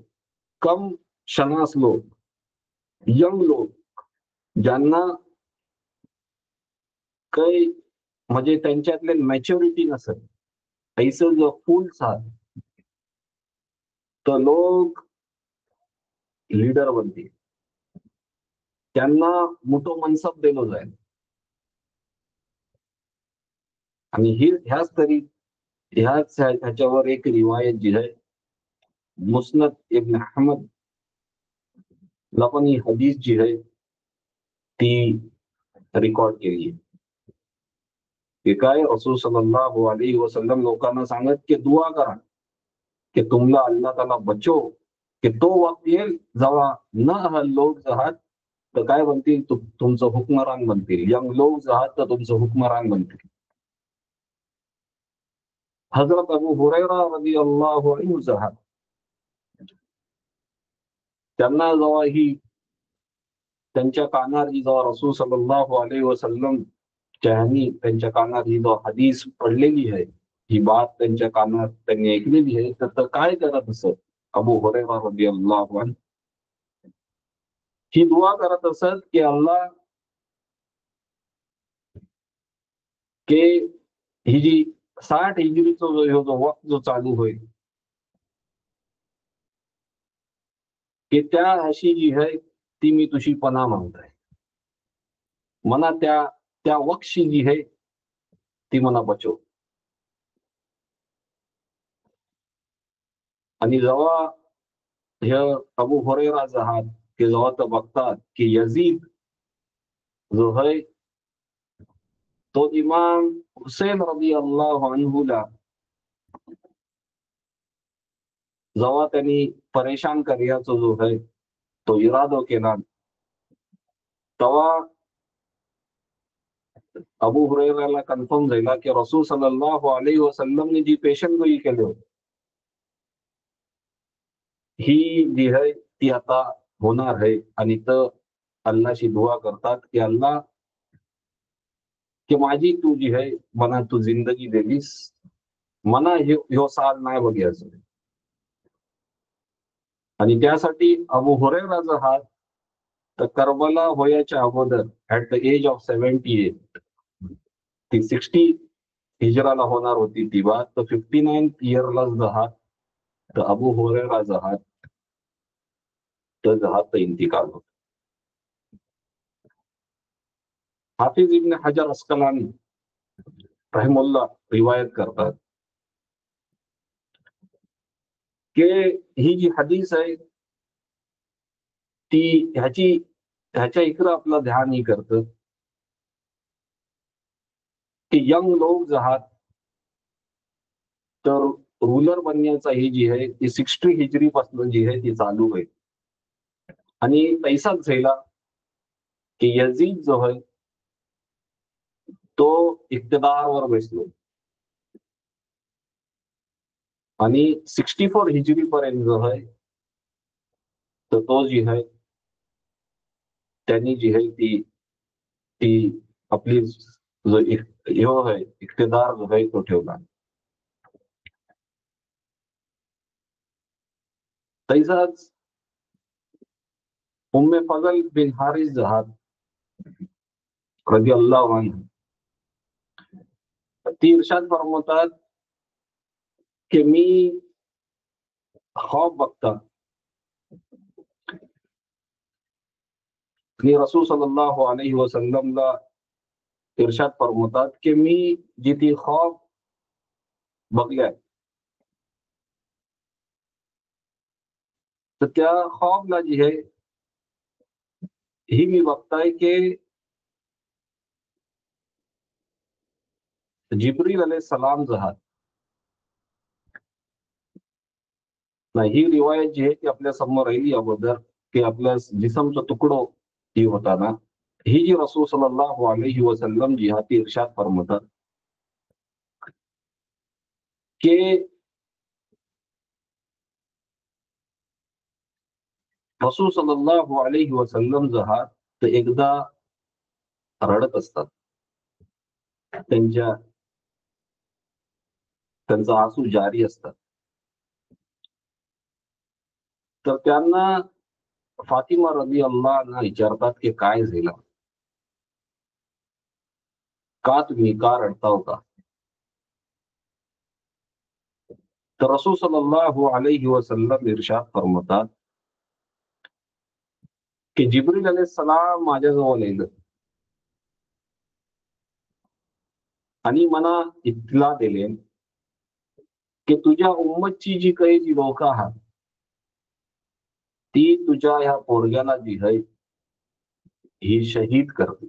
कम शनास लोक, यंग लोक, ज्यांना काही म्हणजे त्यांच्यातले मॅच्युरिटी नसेल, ऐसे जो फुल साथ, तर लोक लीडर बनतील, त्यांना मोठं मनसब दिलं जाईल. आणि ह्याच तरी ह्याच्यावर एक रिवायत जी आहे मुस्नद इब्न अहमद ला पण ही हदीस जी आहे ती रेकॉर्ड केली आहे की काय रसूल सल्लल्लाहु अलैहि वसल्लम लोकांना सांगत की दुआ करा की तुम्हाला अल्लाह ताला बचो, की तो वक्त येईल जेव्हा न लोक आहात तर काय बनतील, तुमचं हुक्मरान बनतील, यंग लोक आहात तर तुमचं हुक्मरान बनतील. हजरत अबू हुरैरा रदियल्लाहु अन्हु आहात, त्यांना जेव्हा ही त्यांच्या कानावर जेव्हा रसूल सल्लल्लाहु अलैहि वसल्लम त्यांच्या कानावर ही जो हदीस पडलेली आहे, ही बात त्यांच्या कानात त्यांनी ऐकलेली आहे, तर काय करत असत अबू हुरैरा रदियल्लाहु अन्हु? ही दुआ करत असत की अल्लाह के ही जी 60 हिजरीचा जो वक्त जो चालू होईल की त्या अशी जी आहे ती मी तुझी पनाह मागताय. मना त्या त्या वक्तशी जी आहे ती मना बचव. आणि जेव्हा हे अबू हुरैरा आहात की जेव्हा ते बघतात की यजीद जो है तो इमाम हुसेन रदियल्लाहु अन्हुला जेव्हा त्यांनी परेशान करण्याचा जो है तो इरादा केला, तेव्हा अबू हुरैराला कन्फर्म झाला की रसूल सल्लल्लाहु अलैहि वसल्लमने जी पेशंटगोई केली होती ही जी आहे ती आता होणार आहे. आणि तर अल्लाशी दुआ करतात की अल्लाह की माझी तू जी आहे मना तू जिंदगी दिलीस, मना ह्यो साल नाही बघायचं. आणि त्यासाठी अबू हुरैराचा हात तर करबला होयाच्या अगोदर ऍट द एज ऑफ 78 ती 60 हिजराला होणार होती ती बात, तर 59 इयरला जहात तर अबू हुरैरा जहात तर जहात इंतिकाल होता. हाफिज इब्न हजर अस्कलानी रहमुल्लाह रिवायत करतात की ही जी हदीस आहे ती ह्याच्या इकडं आपलं ध्यान ही करतं की यंग लोक जे आहात तर रुलर बनण्याचा ही जी आहे ती 60 हिजरी पासून जी आहे ती चालू आहे. आणि तैसाच झाला की यजीद जो आहे तो इक्तदारवर बसलो आणि 64 हिजरी पर्यंत जो आहे तर तो जी आहे त्यांनी जी आहे ती ती आपली जो ह्यो आहे इक्तदार जो आहे तो ठेवला. तैसाच उम्मे फजल बिन हारिस जहाद रदियल्लाहु अन्हु ती इर्शाद फरमावतात की मी ख्वाब बघता आणि रसूल सल्लल्लाहु अलैहि वसल्लमला इर्शाद फरमावतात की मी जी ती ख्वाब बघल्या तर त्या ख्वाबला जी आहे ही मी बघताय की जिब्रील अलैहिस्सलाम जो आहात नाही ही रिवायत जी आहे ती आपल्या समोर राहिली अगोदर की आपल्या जिसमचा तुकडो ही होता ना ही जी रसूल सल्लल्लाहु अलैहि वसल्लम जी हा ती इर्शाद फरमावतात की रसूल सल्लल्लाहु अलैहि वसल्लम जो आहात तर एकदा रडत असतात. त्यांचा आसू जारी असतात. तर त्यांना फातिमा रदियल्लाहु अन्हा विचारतात की काय झालं, का तुम्ही का रडता होता. तर रसूल सल्लल्लाहु अलैहि वसल्लम इर्शाद फरमावतात की जिब्रील अलैहिस्सलाम माझ्याजवळ येईल आणि मला इत्तला दिले की तुझ्या उम्मतची जी काही जी लोक आहात ती तुझ्या ह्या पोरग्याला जी आहे ही शहीद करते.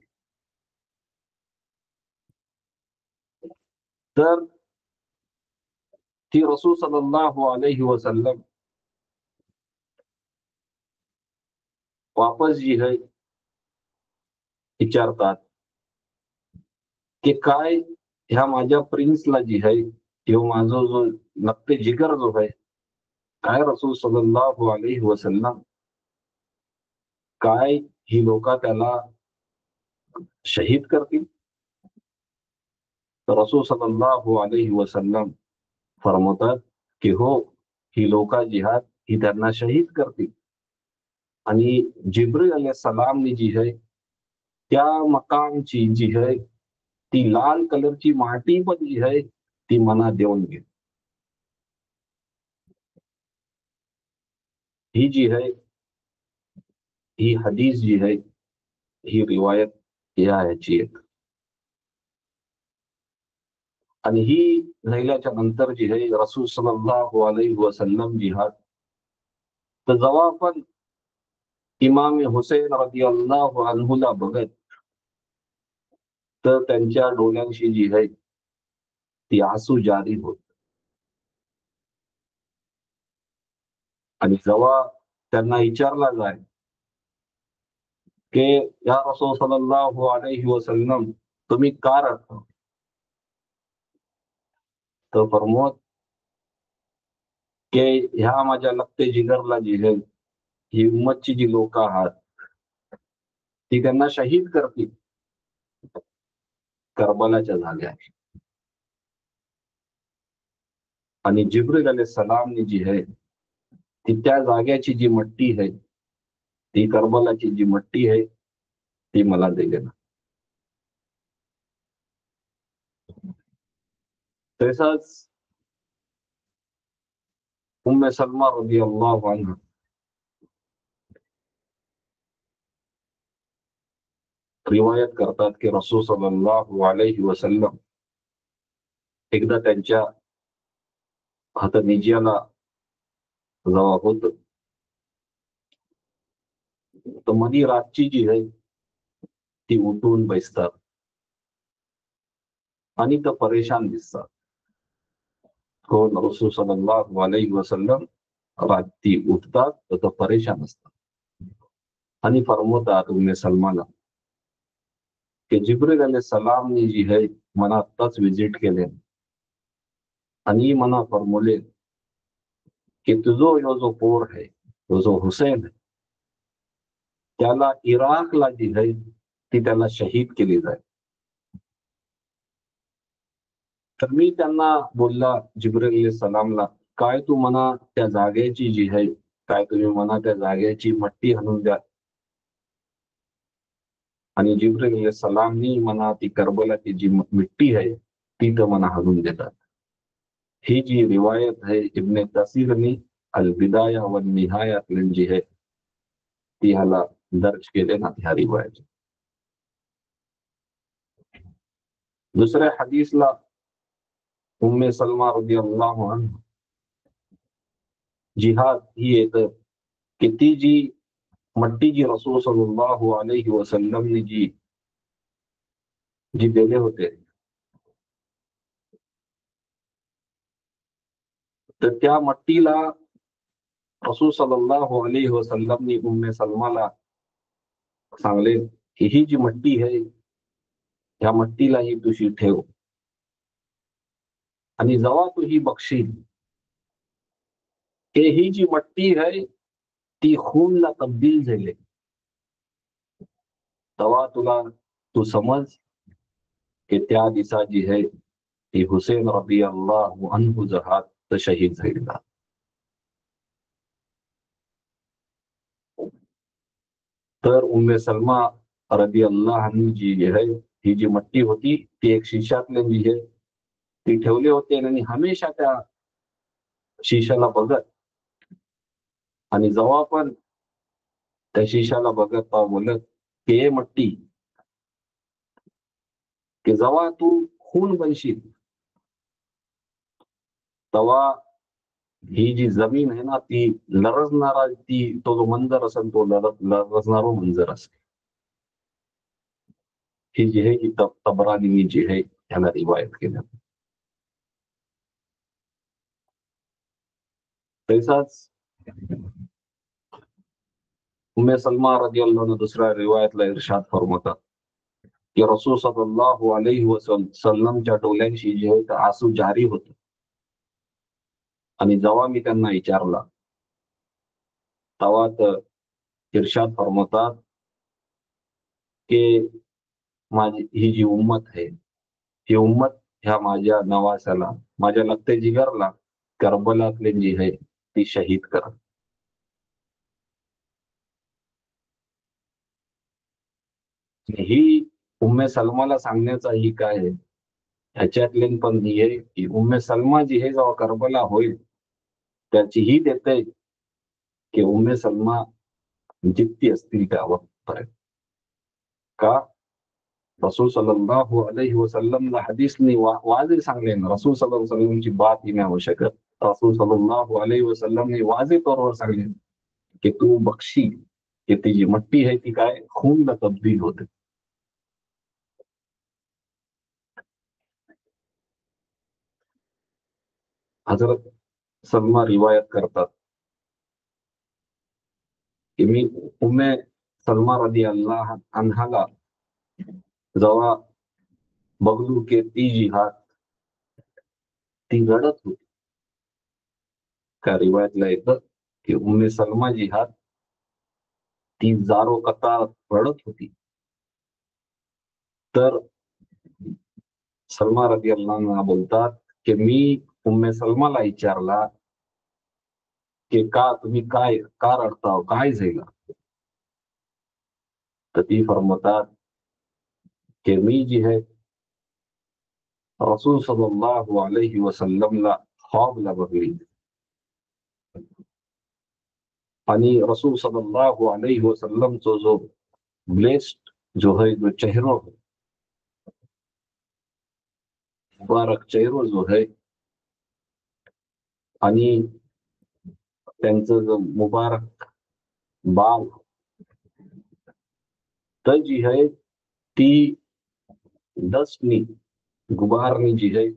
तर ती रसूल सल्लल्लाहु अलैहि वसल्लम वापस जी आहे विचारतात की काय ह्या माझ्या प्रिन्सला जी आहे किंवा माझा जो नक्ते जिगर जो आहे काय रसूल सल्लल्लाहु अलैहि वसल्लम काय ही लोक त्याला शहीद करतील. तर रसूल सल्लल्लाहु अलैहि वसल्लम फरमावतात की हो ही लोक जिहाद ही त्यांना शहीद करतील. आणि जिब्रील अलैहिस्सलामनी जी आहे त्या मकामची जी आहे ती लाल कलरची माती पण जी आहे ती मना देऊन घे. ही जी आहे ही हदीस जी आहे ही रिवायत या ह्याची आहे. आणि ही झाल्याच्या नंतर जी आहे रसूल सल्लल्लाहु अलैहि वसल्लम जिहाद तर जेव्हा आपण इमाम हुसैन रदियल्लाहु अन्हुला बघत तर त्यांच्या डोळ्यांशी जी आहे ती आसू जारी होत. आणि जेव्हा त्यांना विचारला जाय की या रसूल सल्लल्लाहु अलैहि वसल्लम तुम्ही का रडता तर फरमोत की ह्या माझ्या लखते जिगरला जी आहे ही उम्मतची जी लोक आहात ती त्यांना शहीद करतील करबलाच्या जाग्यावर. आणि जिब्रील अलैहिस्सलामनी जी आहे ती त्या जाग्याची जी मट्टी आहे ती करबलाची जी मट्टी आहे ती मला दिली ना. तसाच उम्मे सलमा रदियल्लाहु अन्हा रिवायत करतात की रसूल सल्लल्लाहु अलैहि वसल्लम एकदा त्यांच्या हातनिज्याला जेव्हा होत, तर मधी रातची जी आहे ती उठून बसतात आणि तर परेशान दिसतात. कोण? रसूल सल्लल्लाहु अलैहि वसल्लम रात्री उठतात तर परेशान असतात आणि फरमवतात उम्मे सलमाला की जिब्रील अलैहिस्सलामनी जी आहे मला आत्ताच विजिट केले आणि मला फरमवले की तुझो ह्यो जो पोर आहे, तो जो हुसेन आहे, त्याला इराकला जी आहे ती त्याला शहीद केली जाईल. तर मी त्यांना बोलला जिब्रील सलामला, काय तू म्हणा त्या जागेची जी आहे, काय तुम्ही म्हणा त्या जागेची मट्टी हाणून द्या. आणि जिब्रील सलामनी म्हणा ती करबलाची जी मिट्टी आहे ती तर म्हणा हाणून देतात. ही जी रिवायत आहे इब्ने कसीरनी अल बिदाया व निहाया जी आहे ती ह्याला दर्ज केले ना ह्या रिवायत. दुसऱ्या हदीसला उम्मे सलमा रदियल्लाहु अन्हा जिहाद ही येतं की ती जी मट्टी जी रसूल सल्लल्लाहु अलैहि वसल्लमने जी जी दिले होते, तर त्या मट्टीला रसूल सल्लल्लाहु अलैहि वसल्लमने उम्मे सलमाला सांगले की ही जी मट्टी आहे ह्या मट्टीला ही तुझी ठेव आणि जेव्हा तू ही बघशील की ही जी मट्टी आहे ती खूनला तब्दील झाली, तेव्हा तुला तू समज की त्या दिवसा जी आहे ती हुसेन रदियल्लाहु अन्हु जहात शहीद झालेला. तर उम्मे सलमा रदियल्लाहु अन्हु जी आहे ही जी मट्टी होती ती एक शिशातले जी आहे ती ठेवले होते आणि हमेशा त्या शिशाला बघत आणि जेव्हा पण त्या शिशाला बघत बोलत की हे मट्टी, की जेव्हा तू खून बनशील तेव्हा ही जी जमीन आहे ना ती लरजणारा ती तो जो मंजर असेल तो लरजणारा मंजर असेल. ही जी आहे ही तबरानी जी आहे ह्याला रिवायत केलं. तसाच उम्मे सलमा रदियल्लाहु अन्हा दुसऱ्या रिवायतला इरशाद फरमावतात की रसूल सल्लल्लाहु अलैहि वसल्लमच्या डोळ्यांशी जे आहे ते आसू जारी होते आणि जेव्हा मी त्यांना विचारला तेव्हा तर इरशाद फरमावतात की माझी ही जी उम्मत आहे ही उम्मत ह्या माझ्या नवासाला माझ्या लखते जिगरला करबलातले जी आहे ती शहीद करा. ही उम्मे सलमाला सांगण्याचा ही काय आहे ह्याच्यातले पण ही आहे की उम्मे सलमा जी आहे जेव्हा करबला होईल त्याची ही देते की उम्मे सलमा जितकी असतील त्यावर का रसूल सल्लल्लाहु अलैहि वसल्लमला हदीसनी वाजे सांगले ना, रसूल सल्लल्लाहु अलैहि वसल्लमची बात ही नाही होऊ शकत. रसूल सल्लल्लाहु अलैहि वसल्लमने वाजे तौरवर सांगले की तू बक्षी की ती जी मट्टी आहे ती काय खूनला तब्दील होते. हजरत सलमा रिवायत करतात की मी उम्मे सलमा रदी अल्लाह अन्हाला जेव्हा बघलू की ती जी हात ती रडत होती. त्या रिवायतला येतं की उम्मे सलमा जी हात ती जारो कतार रडत होती. तर सलमा रदी अल्लाह बोलतात की मी उम्मे सलमाला विचारला की का तुम्ही का रडता काय झालं. तर ती फरमतात की मी जी है रसूल सल्लल्लाहु अलैहि वसल्लमला ख्वाबला बघली आणि रसूल सल्लल्लाहु अलैहि वसल्लमचा जो ब्लेस्ड जो है जो चेहरो मुबारक चेहरो जो है आणि त्यांचं जो मुबारक बाल तर जी आहे ती डस्टनी गुबारनी जी आहे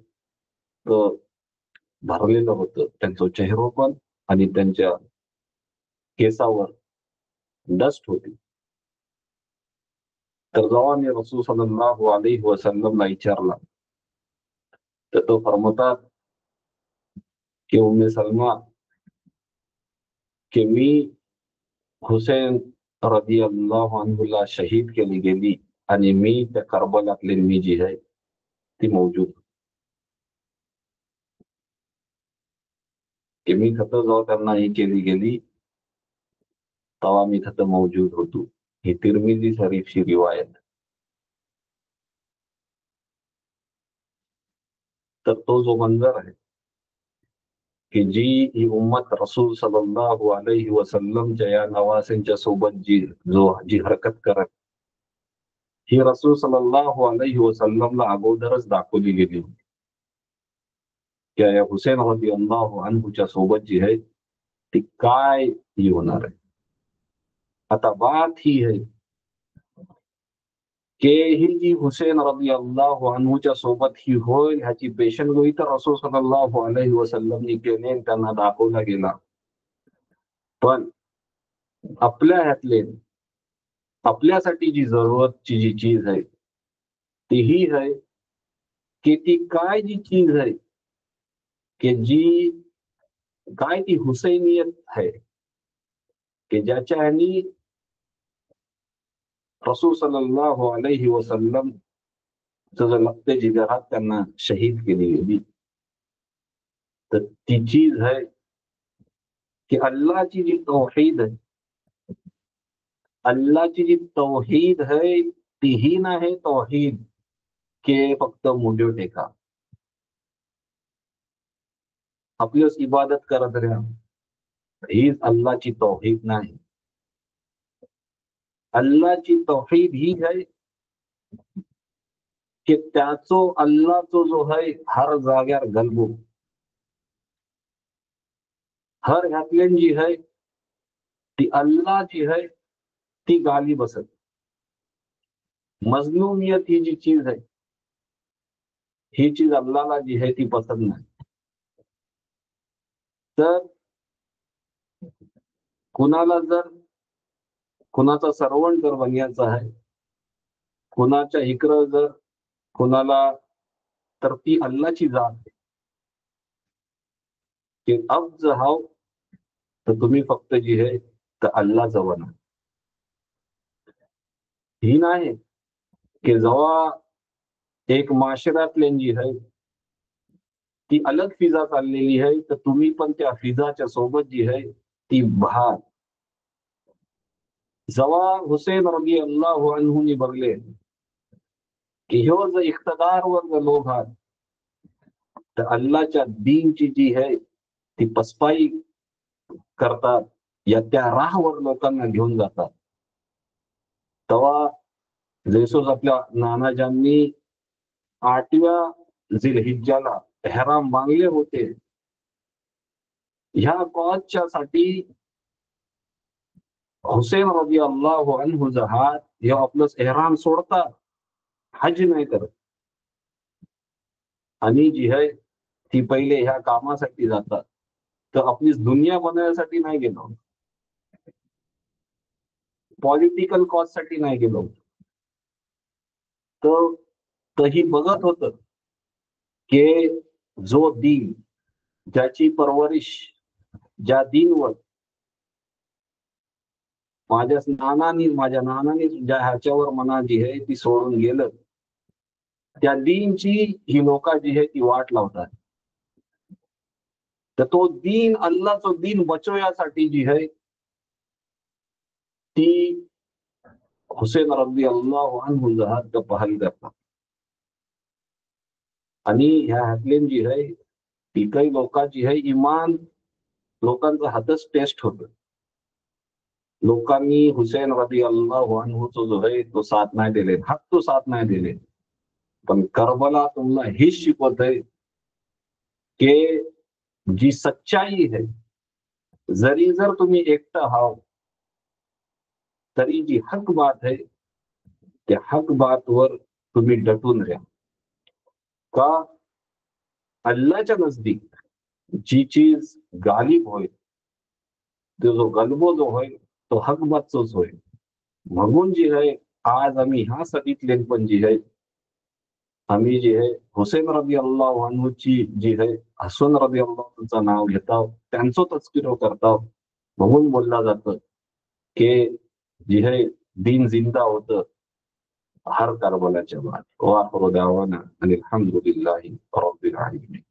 तर भरलेलं होतं त्यांचं चेहरो पण आणि त्यांच्या केसावर डस्ट होती. तर जेव्हा मी रसूल सल्लल्लाहु अलैहि वसल्लमला विचारला तर तो फरमतात की उम्मे सलमा की मी हुसेन रदियल्लाहु अन्हुला शहीद केली गेली आणि मी त्या करबलातली मी जी आहे ती मौजूद की मी खतं जेव्हा त्यांना ही केली गेली तेव्हा मी खतं मौजूद होतो. ही तिरमिजी शरीफची रिवायत. तर तो जो मंजर आहे की जी ही उम्मत रसूल सल्लल्लाहु अलैहि वसल्लमच्या या नवासींच्या सोबत जी हरकत करत ही रसूल सल्लल्लाहु अलैहि वसल्लमला अगोदरच दाखवली गेली होती की या हुसेन रदियल्लाहु अन्हुच्या सोबत जी आहे ती काय ही होणार आहे. आता बात ही है की ही जी हुसेन रदियल्लाहु अन्हुच्या सोबत ही होईल ह्याची पेशनगोई तर रसूल सल्लल्लाहु अलैहि वसल्लमनी केली त्यांना दाखवला गेला. पण आपल्या ह्यातले आपल्यासाठी जी जरूरतची जी चीज आहे ती ही है की ती काय जी चीज आहे की जी काय ती हुसैनियत आहे की ज्याच्या ह्यानी रसूल सल्लल्लाहु अलैहि वसल्लम जो लपते जिगरात त्यांना शहीद केली गेली. तर ती चीज है की अल्लाहची जी तौहीद आहे अल्लाहची जी तौहीद है तीही नाही तौहीद के फक्त मुंडे टेका आपलीच इबादत करत राहा हीच अल्लाहची तौहीद नाही. अल्लाहची तौहीद ही है की त्याचो अल्लाहचो जो है हर जाग्यार गलबो हर घातल्यान जी है ती अल्लाहची है ती गाली बसत. मजलूमियत ही जी चीज है ही चीज अल्लाहला जी है ती पसंत नाही. तर कुणाला जर कुणाचा सर्वंट जर बनायचं आहे कुणाच्या इकडं जर कुणाला तर ती अल्लाहची जात आहे की अब जहाव तर तुम्ही फक्त जी आहे तर अल्लाहचं बना. ही नाही की जेव्हा एक माशरातले जी आहे ती अलग फिजा चाललेली आहे तर तुम्ही पण त्या फिजाच्या सोबत जी आहे ती भार. जेव्हा हुसेन रदियल्लाहु अन्हुनी बघले की ह्यो जो इख्तदारवर जो लोक आहेत तर अल्लाहच्या दीनची जी आहे ती पसपाई करतात या त्या राहवर लोकांना घेऊन जातात. तेव्हा जैसोच आपल्या नानाजांनी 8व्या जिल्हिज्जाला एहराम बांधले होते ह्या कॉजच्या साठी हुसेन रदियल्लाहु अन्हु जहात हे आपलंच एहराम सोडतात हज नाही करत आणि जी आहे ती पहिले ह्या कामासाठी जातात. तर आपलीच दुनिया बनवण्यासाठी नाही गेलो पॉलिटिकल कॉज साठी नाही गेलो. तर तही बघत होत की जो दीन ज्याची परवरिश ज्या दीनवर माझ्या नानानी ज्या ह्याच्यावर मना जी आहे ती सोडून गेलं त्या दीनची ही लोक जी आहे ती वाट लावतात. तर तो दीन अल्लाहचो दीन बचवण्यासाठी जी आहे ती हुसेन रदियल्लाहु अन्हु जहाद पहल करतात. आणि ह्या हातलेन जी आहे ती काही लोकांची आहे इमान लोकांचा हातच टेस्ट होत. लोकांनी हुसेन रदियल्लाहु अन्हुचा जो आहे तो साथ नाही दिले हक तो साथ नाही दिले. पण करबला तुम्हाला हेच शिकवत आहे की जी सच्चाई है जरी जर तुम्ही एकटं हाव तरी जी हक बात आहे त्या हक बात वर तुम्ही डटून राहा. का अल्लाच्या नजदीक जी चीज गालिब होय तो जो गलबो जो होय तो हक बातचोच होय. म्हणून जी आहे आज आम्ही ह्या सदीतले पण जी आहे आम्ही जे आहे हुसेन रबी अल्लाह अन्हूची जी आहे हसन रबी अल्लाहचं नाव घेतो त्यांचं तस्किरो करतो. म्हणून बोलला जातं की जी आहे दीन जिंदा होतं हर करबलाच्या बाद. व आखिर दावाना अनिल हम्दुलिल्लाहि रब्बिल आलमीन.